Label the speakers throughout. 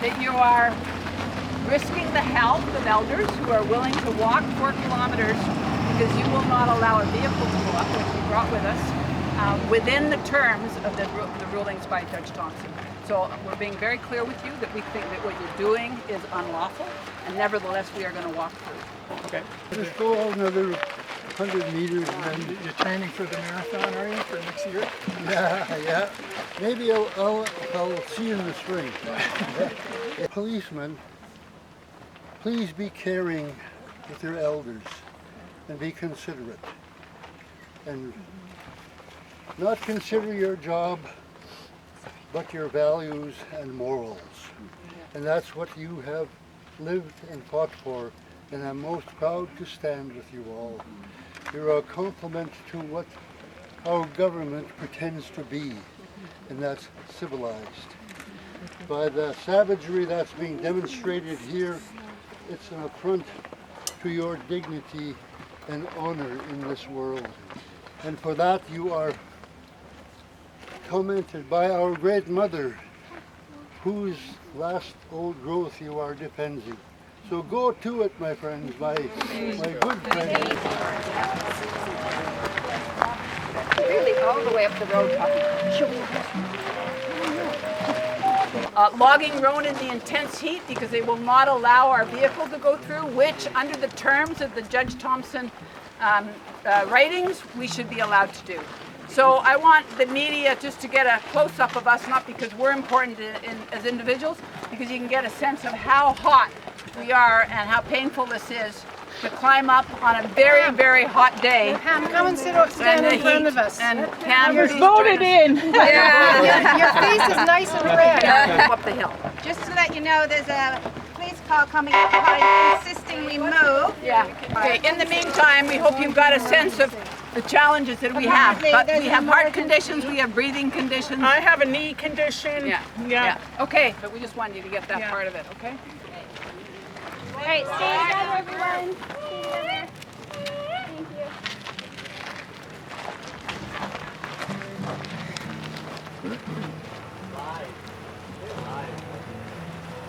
Speaker 1: that you are risking the health of elders who are willing to walk 4 kilometers because you will not allow a vehicle to go up, which we brought with us, within the terms of the rulings by Judge Thompson. So we're being very clear with you that we think that what you're doing is unlawful, and nevertheless we are going to walk through.
Speaker 2: Okay.
Speaker 3: Just go another 100 meters and then...
Speaker 2: You're training for the marathon, are you, for next year?
Speaker 3: Yeah. Maybe I'll see you in the spring. Policemen, please be caring with your elders and be considerate. And not consider your job, but your values and morals. And that's what you have lived and fought for, and I'm most proud to stand with you all. You're a compliment to what our government pretends to be, and that's civilized. By the savagery that's being demonstrated here, it's an affront to your dignity and honor in this world. And for that you are commented by our great mother, whose last old growth you are defending. So go to it, my friends, my good friends.
Speaker 1: Really all the way up the road. Logging road in the intense heat because they will not allow our vehicle to go through, which under the terms of the Judge Thompson writings, we should be allowed to do. So I want the media just to get a close-up of us, not because we're important as individuals, because you can get a sense of how hot we are and how painful this is to climb up on a very, very hot day.
Speaker 4: Pam, come and stand in front of us.
Speaker 1: And Pam,
Speaker 4: You're voted in.
Speaker 1: Yeah.
Speaker 4: Your face is nice and red.
Speaker 1: Up the hill.
Speaker 5: Just to let you know, there's a police car coming up insisting we move.
Speaker 1: Yeah. Okay. In the meantime, we hope you've got a sense of the challenges that we have. But we have heart conditions, we have breathing conditions.
Speaker 4: I have a knee condition.
Speaker 1: Yeah. Okay, but we just wanted you to get that part of it, okay?
Speaker 6: All right, stay together, everyone. Stay together. Thank you.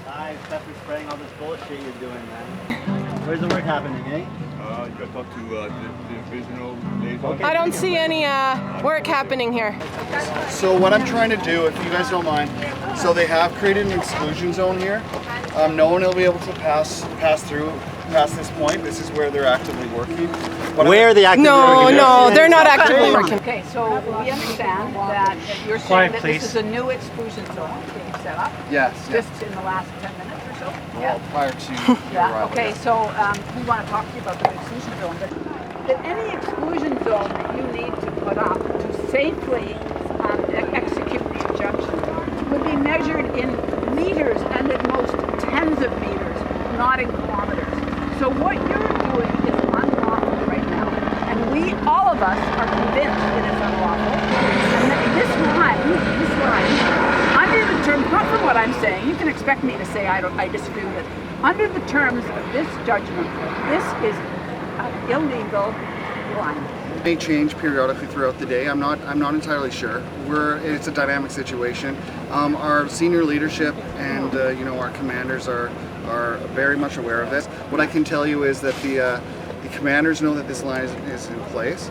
Speaker 7: Live, pepper spraying all this bullshit you're doing, man. Where's the work happening, eh?
Speaker 8: You gotta talk to the divisional liaison.
Speaker 4: I don't see any work happening here.
Speaker 9: So what I'm trying to do, if you guys don't mind, so they have created an exclusion zone here. No one will be able to pass this point. This is where they're actively working.
Speaker 7: Where are they actively working?
Speaker 4: No, they're not actively working.
Speaker 1: Okay, so we understand that you're saying that this is a new exclusion zone being set up.
Speaker 9: Yes.
Speaker 1: Just in the last 10 minutes or so?
Speaker 9: Well, prior to
Speaker 1: Yeah,
Speaker 9: arrival.
Speaker 1: okay, so we want to talk to you about the exclusion zone, but that any exclusion zone that you need to put up to safely execute the injunction would be measured in meters and at most tens of meters, not in kilometers. So what you're doing is unlawful right now, and we, all of us, are convinced that it's unlawful, and that this line, under the terms, not from what I'm saying, you can expect me to say I disagree with it. Under the terms of this judgment, this is an illegal line.
Speaker 9: It may change periodically throughout the day. I'm not entirely sure. It's a dynamic situation. Our senior leadership and our commanders are very much aware of this. What I can tell you is that the commanders know that this line is in place.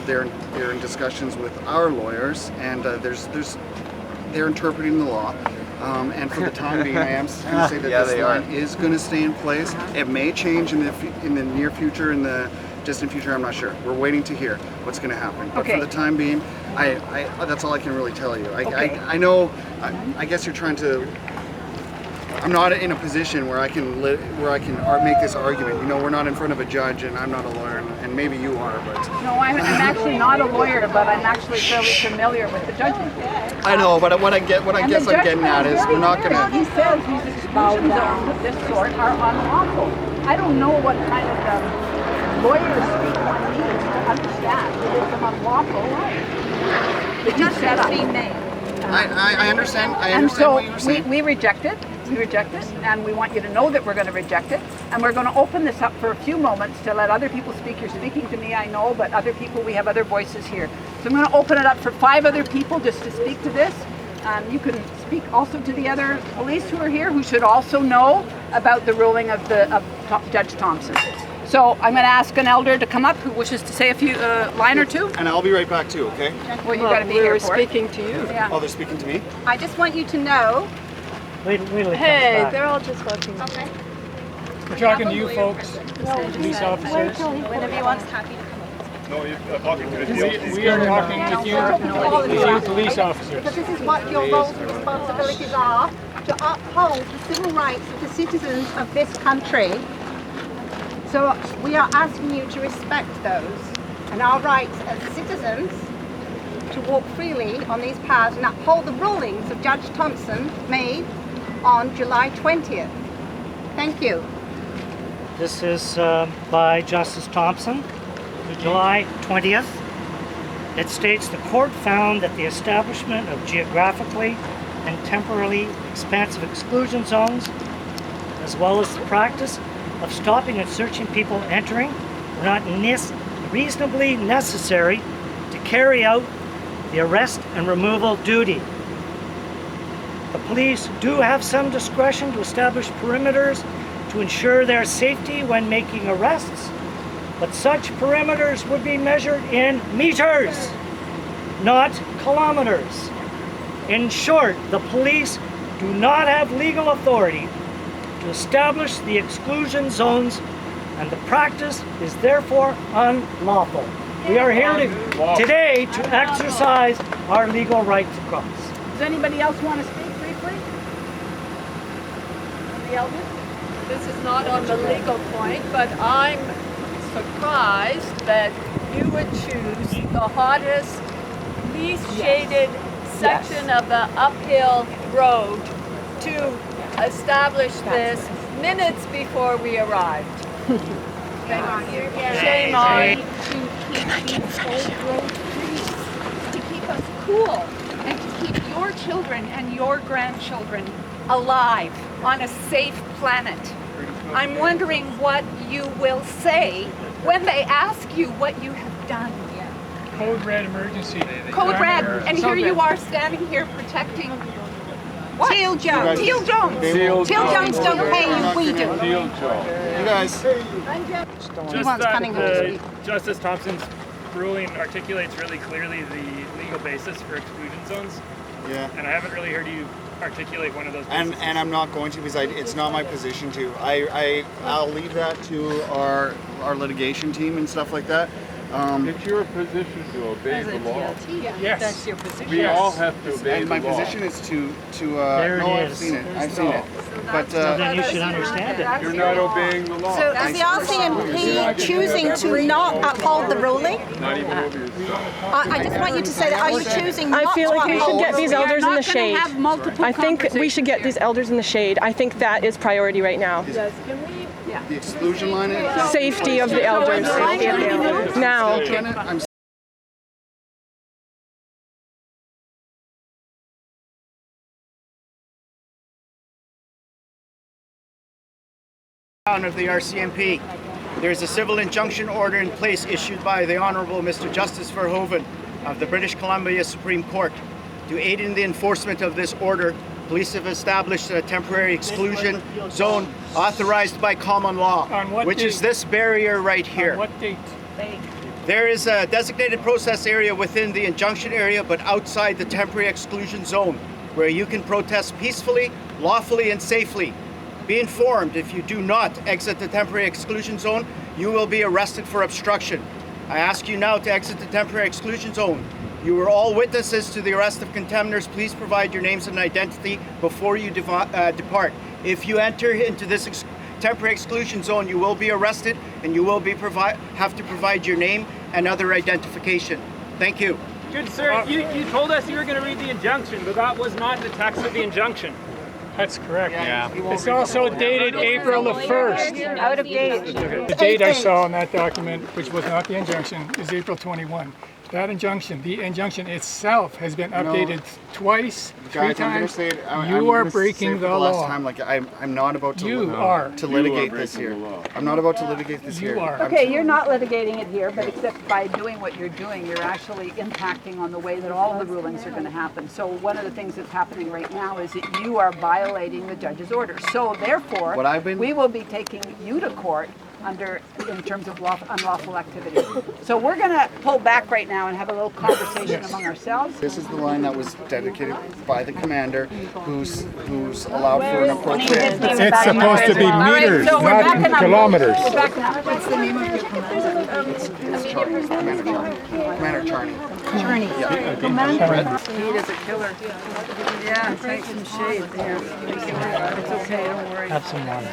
Speaker 9: They're in discussions with our lawyers, and they're interpreting the law. And for the time being, I am going to say that this line is going to stay in place. It may change in the near future, in the distant future. I'm not sure. We're waiting to hear what's going to happen. But for the time being, that's all I can really tell you. I know. I guess you're trying to. I'm not in a position where I can make this argument. You know, we're not in front of a judge, and I'm not a lawyer, and maybe you are, but.
Speaker 1: No, I'm actually not a lawyer, but I'm actually fairly familiar with the judgment.
Speaker 9: I know, but what I guess I'm getting at is we're not going to.
Speaker 1: He says these exclusion zones of this sort are unlawful. I don't know what kind of lawyer speak one needs to understand that it's an unlawful line. The judgment is being made.
Speaker 9: I understand.
Speaker 1: And so
Speaker 9: what you're saying.
Speaker 1: we reject it. We reject it, and we want you to know that we're going to reject it. And we're going to open this up for a few moments to let other people speak. You're speaking to me, I know, but other people, we have other voices here. So I'm going to open it up for 5 other people just to speak to this. You can speak also to the other police who are here, who should also know about the ruling of Judge Thompson. So I'm going to ask an elder to come up who wishes to say a few line or two.
Speaker 9: And I'll be right back too, okay?
Speaker 1: Well, you got to be here for it.
Speaker 4: speaking to you.
Speaker 1: Yeah.
Speaker 9: Oh, they're speaking to me?
Speaker 5: I just want you to know.
Speaker 4: Hey, they're all just watching.
Speaker 5: Okay.
Speaker 2: We're talking to you folks, police officers.
Speaker 5: Whenever you want, happy to come in.
Speaker 8: No, you're talking to the
Speaker 2: We are talking with you police officers.
Speaker 5: Because this is what your roles and responsibilities are, to uphold the civil rights of the citizens of this country. So we are asking you to respect those and our rights as citizens to walk freely on these paths and uphold the rulings of Judge Thompson made on July 20th. Thank you.
Speaker 10: This is by Justice Thompson, July 20th. It states the court found that the establishment of geographically and temporally expansive exclusion zones, as well as the practice of stopping and searching people entering, were not reasonably necessary to carry out the arrest and removal duty. The police do have some discretion to establish perimeters to ensure their safety when making arrests, but such perimeters would be measured in meters, not kilometers. In short, the police do not have legal authority to establish the exclusion zones, and the practice is therefore unlawful. We are here today to exercise our legal right to cross.
Speaker 1: Does anybody else want to speak briefly? The elders?
Speaker 11: This is not on the legal point, but I'm surprised that you would choose the hottest, least shaded section of the uphill road to establish this minutes before we arrived.
Speaker 5: Shame on you.
Speaker 11: Shame on you.
Speaker 12: To keep these old road trees, to keep us cool, and to keep your children and your grandchildren alive on a safe planet. I'm wondering what you will say when they ask you what you have done.
Speaker 2: Code red emergency.
Speaker 12: Code red, and here you are standing here protecting what?
Speaker 5: Teal Jones.
Speaker 12: Teal Jones.
Speaker 5: Teal Jones don't pay you, we do.
Speaker 8: Teal Jones.
Speaker 9: You guys.
Speaker 5: He wants Cunningham to speak.
Speaker 13: Justice Thompson's ruling articulates really clearly the legal basis for exclusion zones.
Speaker 9: Yeah.
Speaker 13: And I haven't really heard you articulate one of those bases.
Speaker 9: And I'm not going to because it's not my position to. I'll leave that to our litigation team and stuff like that.
Speaker 8: It's your position to obey the law.
Speaker 2: Yes.
Speaker 4: That's your position.
Speaker 8: We all have to obey
Speaker 9: And
Speaker 8: the
Speaker 9: my
Speaker 8: law.
Speaker 9: position is to
Speaker 10: There it
Speaker 9: no, I've
Speaker 10: is.
Speaker 9: seen it. I've seen it. But
Speaker 10: So then you should understand it.
Speaker 8: You're not obeying the law.
Speaker 5: So is the RCMP choosing to not uphold the ruling?
Speaker 8: Not even over yourself.
Speaker 5: I just want you to say that. Are you choosing not
Speaker 4: I feel
Speaker 5: to
Speaker 4: like we should
Speaker 5: uphold?
Speaker 4: get these elders in the shade.
Speaker 1: Have multiple
Speaker 4: I think we should get these elders in the shade. I think that is priority right now.
Speaker 1: Yes, can we? Yeah.
Speaker 9: the exclusion line is
Speaker 4: Safety of the elders. Now.
Speaker 9: I'm
Speaker 14: of the RCMP. There is a civil injunction order in place issued by the Honourable Mr. Justice Verhoeven of the British Columbia Supreme Court. To aid in the enforcement of this order, police have established a temporary exclusion zone authorized by common law, which is this barrier right here.
Speaker 2: On what date?
Speaker 14: There is a designated process area within the injunction area, but outside the temporary exclusion zone, where you can protest peacefully, lawfully, and safely. Be informed, if you do not exit the temporary exclusion zone, you will be arrested for obstruction. I ask you now to exit the temporary exclusion zone. You are all witnesses to the arrest of contemners. Please provide your names and identity before you depart. If you enter into this temporary exclusion zone, you will be arrested and you will be have to provide your name and other identification. Thank you.
Speaker 13: Good sir, you told us you were going to read the injunction, but that was not the text of the injunction.
Speaker 2: That's correct. Yeah. It's also dated April the 1st.
Speaker 5: Out of date.
Speaker 2: The date I saw in that document, which was not the injunction, is April 21. That injunction, the injunction itself has been updated twice, three times. You are breaking the law.
Speaker 9: Time, like I'm not about to litigate this here. I'm not about to litigate this here.
Speaker 2: You are.
Speaker 1: Okay, you're not litigating it here, but except by doing what you're doing, you're actually impacting on the way that all of the rulings are going to happen. So one of the things that's happening right now is that you are violating the judge's order. So therefore, we will be taking you to court in terms of unlawful activity. So we're going to pull back right now and have a little conversation among ourselves.
Speaker 9: This is the line that was dedicated by the commander, who's allowed for an appropriate.
Speaker 2: It's supposed to be meters, not kilometers.
Speaker 1: We're backing up.
Speaker 5: What's the name of your commander?
Speaker 9: Commander Charney.
Speaker 5: Charney.
Speaker 9: Yeah.
Speaker 5: Commander.
Speaker 1: Heat is a killer. Yeah, take some shade there. It's okay, don't worry.
Speaker 10: Have some water.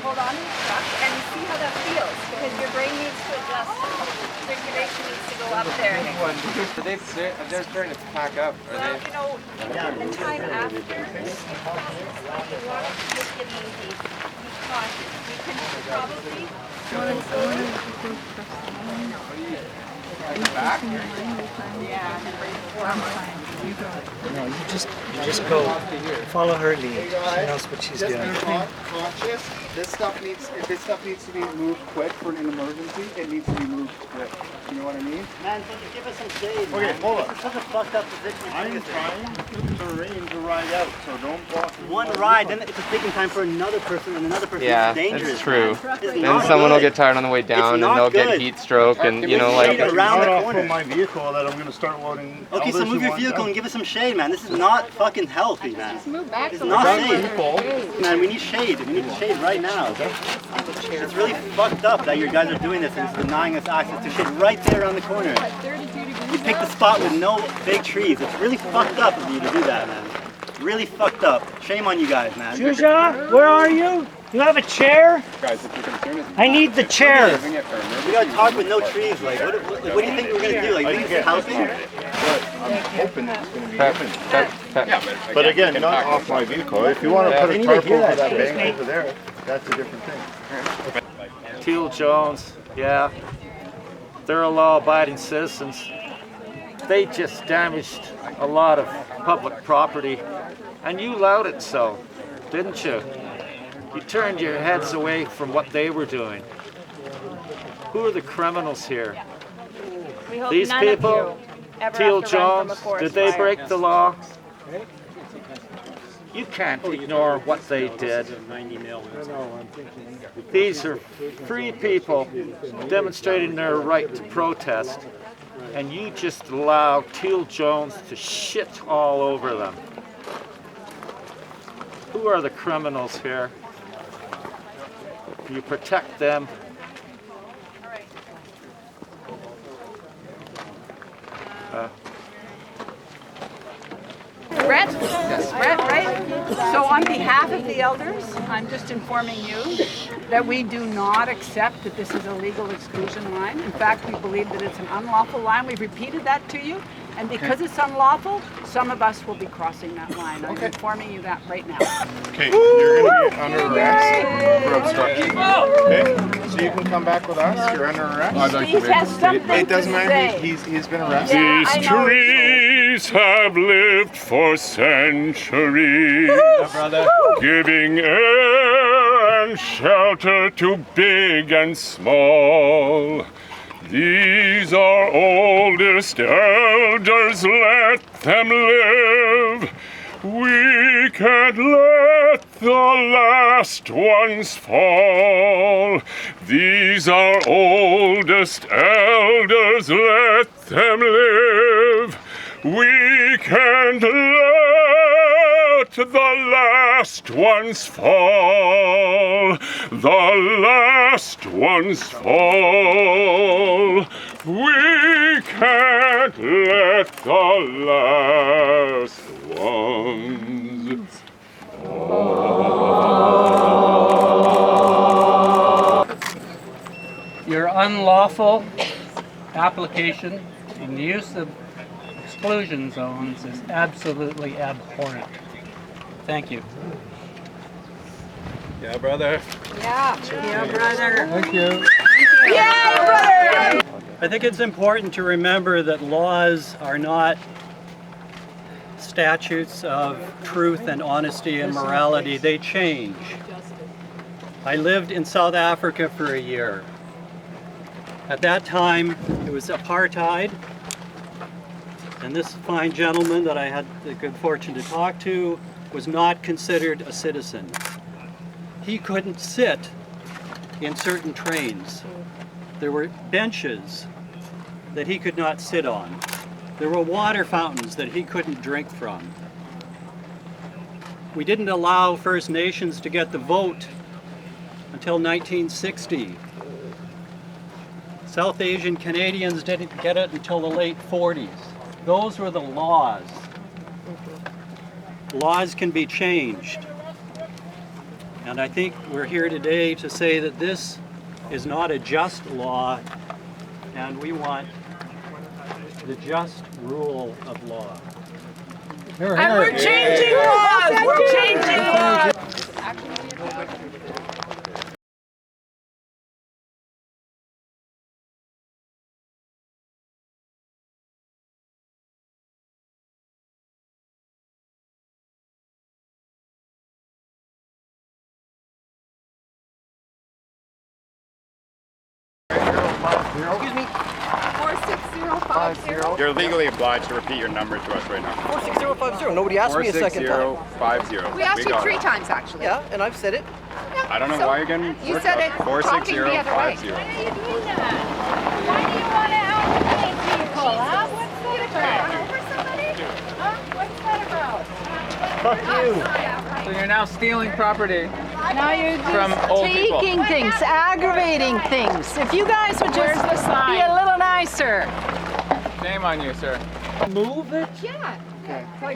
Speaker 12: Hold on to the truck and see how that feels, because your brain needs to adjust. Circulation needs to go up there.
Speaker 15: They're starting to pack up. Are they?
Speaker 12: You know, the time after, you want to take it easy. Be cautious. You can probably.
Speaker 10: No, you just go follow her lead. She knows what she's doing.
Speaker 9: Conscious. This stuff needs to be moved quick for an emergency. It needs to be moved quick. You know what I mean?
Speaker 7: Man, can you give us some shade?
Speaker 9: Okay,
Speaker 7: man?
Speaker 9: hold on.
Speaker 7: This is such a fucked up position.
Speaker 8: I'm trying to arrange a ride out, so don't block me.
Speaker 7: One ride, then it's taking time for another person, and another person.
Speaker 15: Yeah,
Speaker 7: is dangerous.
Speaker 15: that's true.
Speaker 7: Then
Speaker 15: Then someone will get tired on the way down, and they'll get heat stroke, and you know, like.
Speaker 8: Around the corner. From my vehicle that I'm going to start loading.
Speaker 7: Okay, so move your vehicle and give us some shade, man. This is not fucking healthy, man.
Speaker 12: Just move back.
Speaker 7: It's not safe. Man, we need shade. We need shade right now. It's really fucked up that you guys are doing this and it's denying us access to shade right there around the corner. You picked a spot with no big trees. It's really fucked up of you to do that, man. Really fucked up. Shame on you guys, man.
Speaker 10: Shusha, where are you? You have a chair?
Speaker 8: Guys, if your concern is
Speaker 10: I need the chair.
Speaker 7: We gotta talk with no trees. Like, what do you think we're gonna do? Like, you think it's helping?
Speaker 8: I'm hoping it's going to be open. But again, not off my vehicle. If you want to put a tarp over that bank over there, that's a different thing.
Speaker 16: Teal Jones, yeah, they're a law-abiding citizens. They just damaged a lot of public property, and you allowed it so, didn't you? You turned your heads away from what they were doing. Who are the criminals here?
Speaker 6: We hope
Speaker 16: These
Speaker 6: none
Speaker 16: people?
Speaker 6: of you ever
Speaker 16: Teal
Speaker 6: have to run from
Speaker 16: Jones,
Speaker 6: a forest
Speaker 16: did they
Speaker 6: fire.
Speaker 16: break the law? You can't ignore what they did. These are free people demonstrating their right to protest, and you just allow Teal Jones to shit all over them. Who are the criminals here? You protect them.
Speaker 1: Brett? Yes. Brett, right? So on behalf of the elders, I'm just informing you that we do not accept that this is a legal exclusion line. In fact, we believe that it's an unlawful line. We've repeated that to you. And because it's unlawful, some of us will be crossing that line. I'm informing you that right now.
Speaker 8: Okay, you're going to be under arrest for obstruction. Okay, so you can come back with us. You're under arrest.
Speaker 1: He has something
Speaker 8: It doesn't
Speaker 1: to
Speaker 8: matter.
Speaker 1: say.
Speaker 8: He's been arrested.
Speaker 17: These trees have lived for centuries, giving air and shelter to big and small. These are oldest elders, let them live. We can't let the last ones fall. These are oldest elders, let them live. We can't let the last ones fall. The last ones fall. We can't let the last ones fall.
Speaker 18: Your unlawful application and use of exclusion zones is absolutely abhorrent. Thank you.
Speaker 15: Yeah, brother.
Speaker 12: Yeah.
Speaker 1: Yeah, brother.
Speaker 2: Thank you.
Speaker 1: Yeah, brother.
Speaker 19: I think it's important to remember that laws are not statutes of truth and honesty and morality. They change. I lived in South Africa for a year. At that time, it was apartheid, and this fine gentleman that I had the good fortune to talk to was not considered a citizen. He couldn't sit in certain trains. There were benches that he could not sit on. There were water fountains that he couldn't drink from. We didn't allow First Nations to get the vote until 1960. South Asian Canadians didn't get it until the late 40s. Those were the laws. Laws can be changed. And I think we're here today to say that this is not a just law, and we want the just rule of law.
Speaker 1: And we're changing laws! We're changing laws!
Speaker 20: Excuse me.
Speaker 12: 46050.
Speaker 20: You're legally obliged to repeat your number to us right now.
Speaker 21: 46050. Nobody asked me a second time.
Speaker 20: 46050.
Speaker 12: We asked you 3 times actually.
Speaker 21: Yeah, and I've said it.
Speaker 12: Yeah,
Speaker 20: I don't know
Speaker 12: so
Speaker 20: why you're getting
Speaker 12: you
Speaker 20: worked
Speaker 12: said
Speaker 20: up.
Speaker 12: it talking the other way.
Speaker 20: 46050.
Speaker 6: Why are you doing that? Why do you want to out-rank people, huh? What's that about? Over somebody? Huh? What's that about?
Speaker 15: Fuck you. So you're now stealing property.
Speaker 22: Now you're
Speaker 15: from old people.
Speaker 22: taking things, aggravating things. If you guys would just be a little nicer.
Speaker 15: Shame on you, sir.
Speaker 21: Move it?
Speaker 12: Yeah.
Speaker 21: Okay.
Speaker 12: Why
Speaker 21: are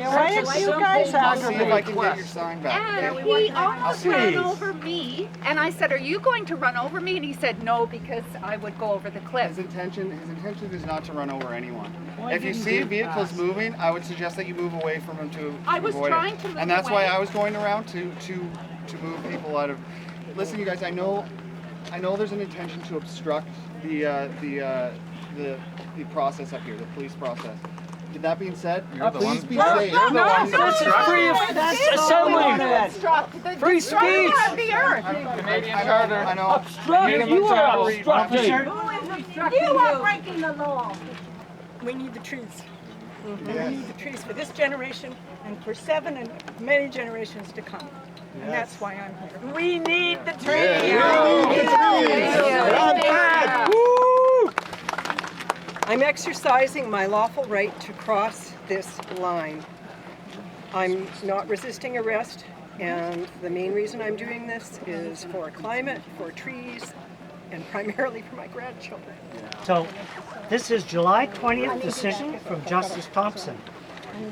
Speaker 21: you guys aggravating?
Speaker 9: See if I can get your sign back.
Speaker 12: And he almost ran over me, and I said, "Are you going to run over me?" And he said, "No, because I would go over the cliff."
Speaker 9: His intention is not to run over anyone. If you see vehicles moving, I would suggest that you move away from them to
Speaker 12: I was
Speaker 9: avoid
Speaker 12: trying
Speaker 9: it.
Speaker 12: to move
Speaker 9: And that's
Speaker 12: away.
Speaker 9: why I was going around to move people out of. Listen, you guys, I know there's an intention to obstruct the process up here, the police process. With that being said, please be safe.
Speaker 21: This is free assembly. Free speech.
Speaker 15: Canadian charter.
Speaker 9: I know.
Speaker 21: Obstruct. You are obstructing.
Speaker 5: You are breaking the law.
Speaker 23: We need the trees. We need the trees for this generation and for 7 and many generations to come. And that's why I'm here.
Speaker 1: We need the trees!
Speaker 23: I'm exercising my lawful right to cross this line. I'm not resisting arrest, and the main reason I'm doing this is for climate, for trees, and primarily for my grandchildren.
Speaker 10: So this is July 20th decision from Justice Thompson.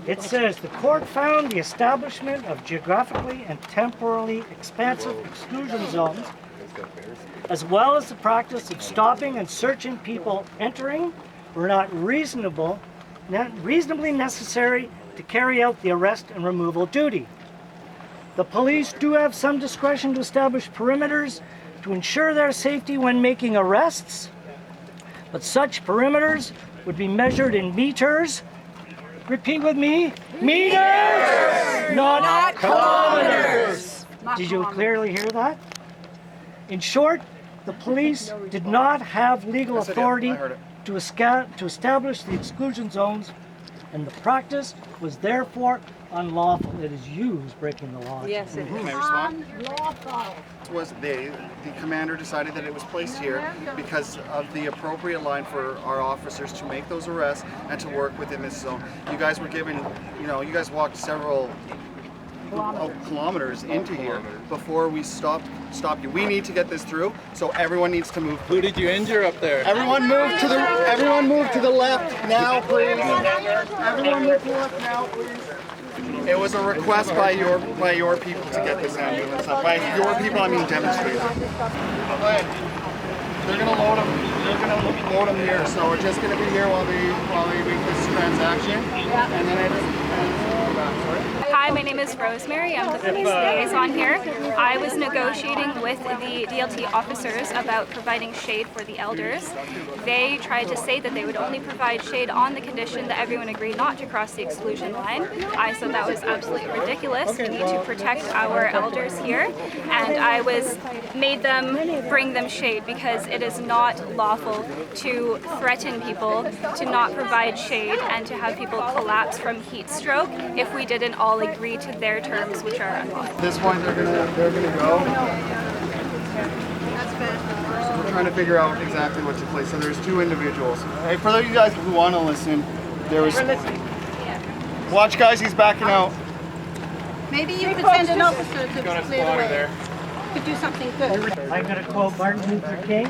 Speaker 10: It says the court found the establishment of geographically and temporally expansive exclusion zones, as well as the practice of stopping and searching people entering, were not reasonably necessary to carry out the arrest and removal duty. The police do have some discretion to establish perimeters to ensure their safety when making arrests, but such perimeters would be measured in meters. Repeat with me. Meters, not kilometers. Did you clearly hear that? In short, the police did not have legal authority to establish the exclusion zones, and the practice was therefore unlawful. It is you who's breaking the law.
Speaker 23: Yes, it is.
Speaker 9: May I respond? Was the commander decided that it was placed here because of the appropriate line for our officers to make those arrests and to work within this zone. You guys were given, you guys walked several kilometers into here before we stopped you. We need to get this through, so everyone needs to move.
Speaker 15: Who did you injure up there?
Speaker 9: Everyone move to the left now, please. Everyone move to the left now, please. It was a request by your people to get this ambulance up. By your people, I mean demonstrators. They're gonna load them. They're gonna load them here. So we're just gonna be here while they make this transaction, and then I just go back. Sorry.
Speaker 3: Hi, my name is Rosemary. I'm the police liaison here. I was negotiating with the DLT officers about providing shade for the elders. They tried to say that they would only provide shade on the condition that everyone agreed not to cross the exclusion line. I said that was absolutely ridiculous. We need to protect our elders here, and I made them bring them shade because it is not lawful to threaten people, to not provide shade, and to have people collapse from heat stroke if we didn't all agree to their terms, which are unlawful.
Speaker 9: At this point, they're gonna go. So we're trying to figure out exactly what took place. So there's two individuals. Hey, for those of you guys who want to listen, there was. Watch, guys, he's backing out.
Speaker 5: Maybe you could send an officer to clear the way. Could do something good.
Speaker 10: I'm going to quote Martin Luther King.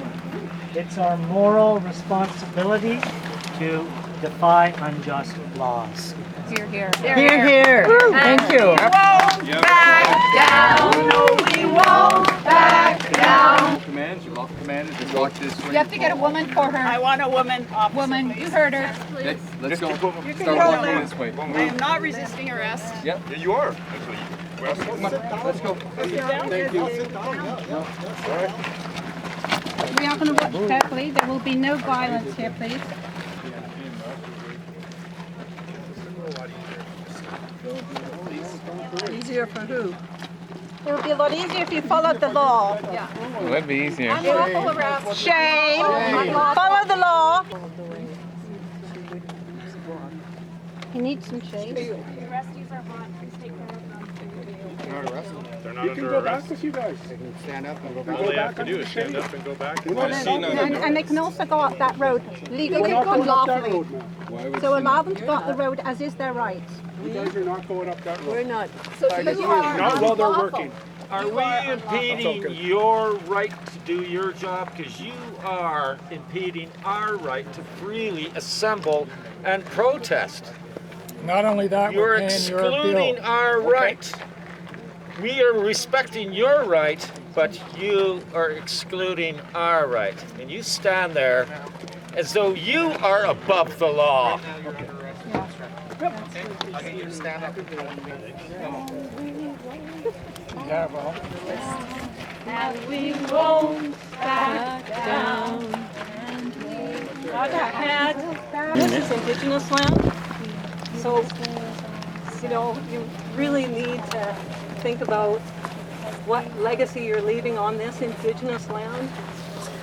Speaker 10: It's our moral responsibility to defy unjust laws.
Speaker 12: Here, here.
Speaker 22: Here, here. Thank you.
Speaker 12: We won't back down. No, we won't back down.
Speaker 20: Commands, your lawful command is to watch this.
Speaker 12: You have to get a woman for her. I want a woman. Woman, you heard her.
Speaker 20: Let's go.
Speaker 12: You can
Speaker 20: Start
Speaker 12: go
Speaker 20: walking
Speaker 12: there.
Speaker 20: this way.
Speaker 12: I am not resisting arrest.
Speaker 20: Yep. Yeah, you are. Actually. Let's go.
Speaker 5: Thank you. We are going to watch carefully. There will be no violence here, please.
Speaker 12: Easier for who?
Speaker 5: It would be a lot easier if you followed the law.
Speaker 12: Yeah.
Speaker 15: Well, that'd be easier.
Speaker 12: Unlawful arrest.
Speaker 5: Shame. Follow the law. You need some shade.
Speaker 6: The rescues are hot. Please take care of them.
Speaker 20: They're not arrested. They're not
Speaker 8: You can
Speaker 20: under
Speaker 8: go
Speaker 20: arrest.
Speaker 8: back with you guys.
Speaker 9: They can stand up and go
Speaker 8: You
Speaker 9: back.
Speaker 8: go
Speaker 20: All they have
Speaker 8: back
Speaker 20: to
Speaker 8: under
Speaker 20: do
Speaker 8: the
Speaker 20: is stand
Speaker 8: shade.
Speaker 20: up and go back.
Speaker 5: And they can also go up that road legally
Speaker 8: We're not
Speaker 5: and
Speaker 8: going up that
Speaker 5: lawfully.
Speaker 8: road, ma'am.
Speaker 5: So allow them to go up the road as is their right.
Speaker 8: You guys are not going up that road.
Speaker 22: We're not.
Speaker 5: But you are
Speaker 8: Not while they're
Speaker 5: unlawful.
Speaker 8: working.
Speaker 4: Are we impeding your right to do your job? Because you are impeding our right to freely assemble and protest.
Speaker 2: Not only that,
Speaker 4: You're
Speaker 2: we're paying your
Speaker 4: excluding
Speaker 2: bill.
Speaker 4: our right. We are respecting your right, but you are excluding our right. And you stand there as though you are above the law.
Speaker 9: I need you to stand up.
Speaker 2: Yeah, well.
Speaker 12: And we won't back down.
Speaker 23: This is Indigenous land, so you really need to think about what legacy you're leaving on this Indigenous land.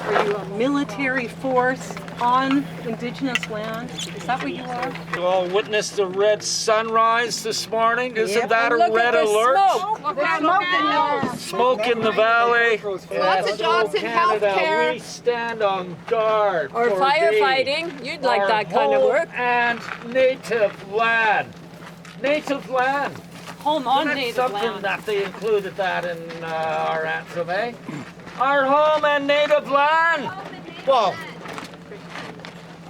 Speaker 23: Are you a military force on Indigenous land? Is that what you are?
Speaker 4: You all witnessed the red sunrise this morning? Isn't
Speaker 23: Yep.
Speaker 4: that a
Speaker 23: Look at
Speaker 4: red
Speaker 23: the
Speaker 4: alert?
Speaker 23: smoke.
Speaker 12: There's smoke in there.
Speaker 4: Smoke in the valley.
Speaker 12: Lots of jobs in
Speaker 4: Canada,
Speaker 12: healthcare.
Speaker 4: we stand on guard
Speaker 22: Or
Speaker 4: for
Speaker 22: firefighting.
Speaker 4: thee,
Speaker 22: You'd like
Speaker 4: our
Speaker 22: that kind of
Speaker 4: home
Speaker 22: work.
Speaker 4: And native land. Native land.
Speaker 23: Home on
Speaker 4: Isn't that
Speaker 23: native
Speaker 4: something
Speaker 23: land.
Speaker 4: that they included that in our anthem, eh? Our home and native land. Well,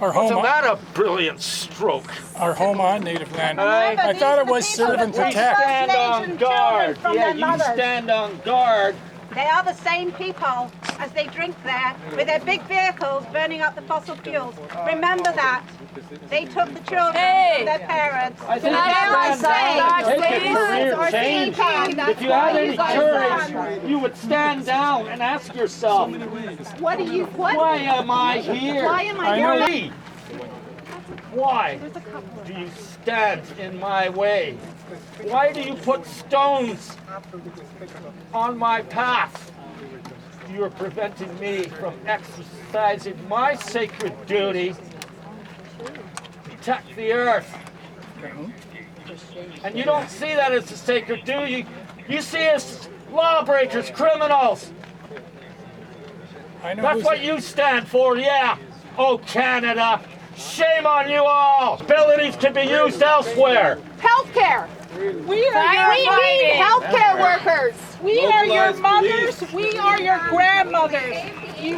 Speaker 2: Our home
Speaker 4: wasn't
Speaker 2: on,
Speaker 4: that a brilliant stroke?
Speaker 2: our home on native land.
Speaker 4: Aye.
Speaker 2: I thought it was serve and
Speaker 4: We
Speaker 2: protect.
Speaker 4: stand on guard.
Speaker 5: from
Speaker 4: Yeah,
Speaker 5: their
Speaker 4: you
Speaker 5: mothers.
Speaker 4: stand on guard.
Speaker 5: They are the same people as they drink there with their big vehicles burning up the fossil fuels. Remember that. They took the children from their parents.
Speaker 4: I think
Speaker 5: They are the same.
Speaker 4: take a career change. If you had any courage, you would stand down and ask yourself,
Speaker 5: What do you?
Speaker 4: why am I here?
Speaker 5: Why am I here?
Speaker 4: Me. Why do you stand in my way? Why do you put stones on my path? You are preventing me from exercising my sacred duty to protect the earth. And you don't see that as a sacred duty. You see us lawbreakers, criminals. That's what you stand for, yeah. Oh, Canada, shame on you all. Abilities can be used elsewhere.
Speaker 12: Healthcare. We need healthcare workers. We are your mothers. We are your grandmothers. We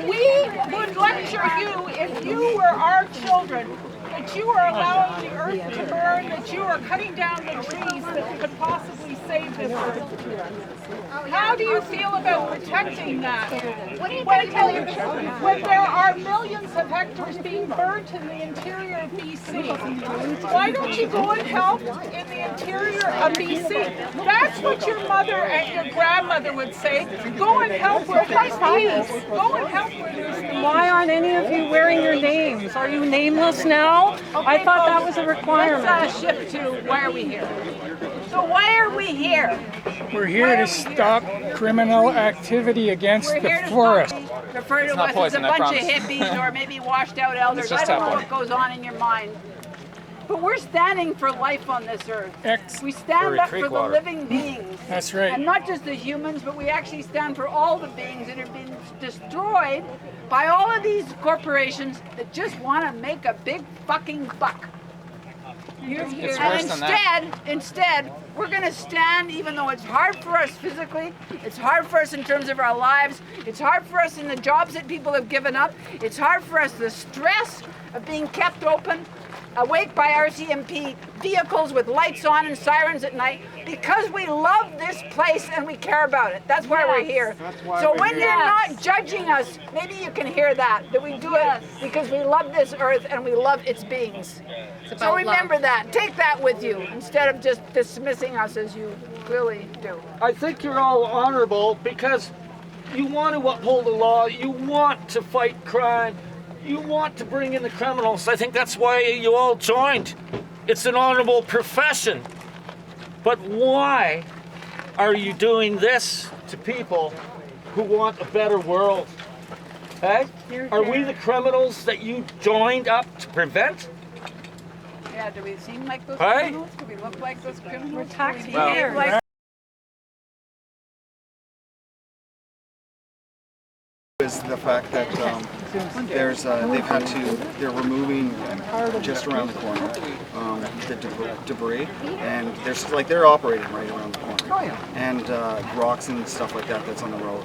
Speaker 12: would lecture you if you were our children. that you are allowing the earth to burn, that you are cutting down the trees that could possibly save this earth. How do you feel about protecting that? When there are millions of hectares being burnt in the interior of BC, why don't you go and help in the interior of BC? That's what your mother and your grandmother would say. Go and help where there's peace. Go and help where there's peace.
Speaker 23: Why aren't any of you wearing your names? Are you nameless now? I thought that was a requirement.
Speaker 1: Let's shift to why are we here? So why are we here?
Speaker 2: We're here to stop criminal activity against the forest.
Speaker 1: Refer to us as a bunch of hippies or maybe washed out elders. I don't know what goes on in your mind. But we're standing for life on this earth. We stand up for the living beings.
Speaker 2: That's right.
Speaker 1: And not just the humans, but we actually stand for all the beings that are being destroyed by all of these corporations that just want to make a big fucking buck. And instead, we're going to stand, even though it's hard for us physically, it's hard for us in terms of our lives, it's hard for us in the jobs that people have given up, it's hard for us the stress of being kept open, awake by RCMP vehicles with lights on and sirens at night, because we love this place and we care about it. That's why we're here. So when you're not judging us, maybe you can hear that we do it because we love this earth and we love its beings. So remember that. Take that with you instead of just dismissing us as you clearly do.
Speaker 4: I think you're all honorable because you want to uphold the law, you want to fight crime, you want to bring in the criminals. I think that's why you all joined. It's an honorable profession. But why are you doing this to people who want a better world? Hey? Are we the criminals that you joined up to prevent?
Speaker 1: Yeah, do we seem like those criminals? Do we look like those criminals? We're
Speaker 23: taxpayers.
Speaker 9: Is the fact that they're removing just around the corner the debris, and they're operating right around the corner, and rocks and stuff like that's on the road.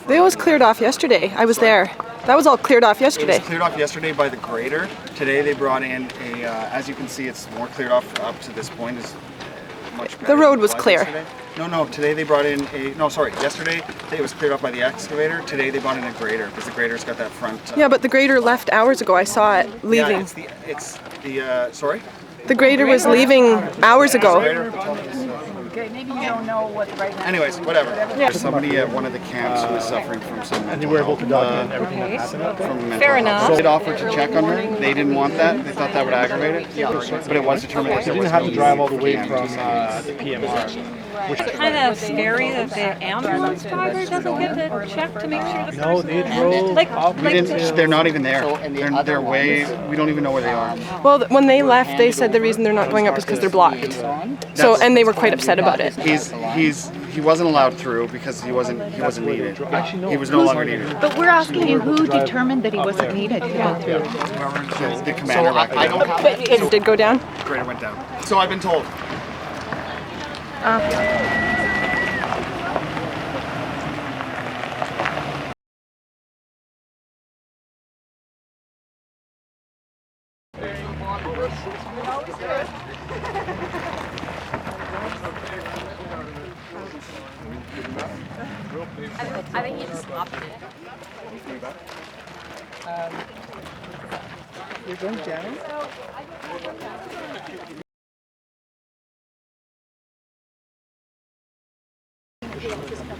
Speaker 11: It was cleared off yesterday. I was there. That was all cleared off yesterday.
Speaker 9: It was cleared off yesterday by the grader. Today they brought in a, as you can see, it's more cleared off up to this point. Is much better.
Speaker 11: The road was clear.
Speaker 9: Yesterday. No, today they brought in yesterday it was cleared off by the excavator. Today they brought in a grader because the grader's got that front.
Speaker 11: Yeah, but the grader left hours ago. I saw it leaving.
Speaker 9: Yeah, sorry?
Speaker 11: The grader was leaving hours ago.
Speaker 1: Okay, maybe you don't know what right now.
Speaker 9: Anyways, whatever. There's somebody at one of the camps who was suffering from some mental
Speaker 13: you were able to document everything that happened?
Speaker 9: Fair enough. So they'd offered to check on her. They didn't want that. They thought that would aggravate it. But it was determined that
Speaker 13: they didn't have to drive all the way from the PMR.
Speaker 14: It's kind of scary that the ambulance driver doesn't get to check to make sure the
Speaker 13: No, they drove.
Speaker 9: They're not even there. They're way. We don't even know where they are.
Speaker 11: Well, when they left, they said the reason they're not going up is because they're blocked. So, and they were quite upset about it.
Speaker 9: He wasn't allowed through because he wasn't needed. He was no longer needed.
Speaker 12: But we're asking you, who determined that he wasn't needed to go through?
Speaker 9: The commander.
Speaker 11: It did go down?
Speaker 9: Grader went down. So I've been told.
Speaker 6: I think you just stopped it.
Speaker 2: You're going down?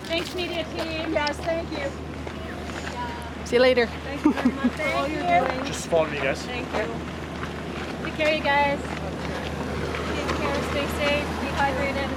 Speaker 6: Thanks, media team. Yes, thank you.
Speaker 11: See you later.
Speaker 6: Thank you very much for all you're doing.
Speaker 13: Just follow me, guys.
Speaker 6: Thank you. Take care, you guys. Take care, stay safe, be hydrated.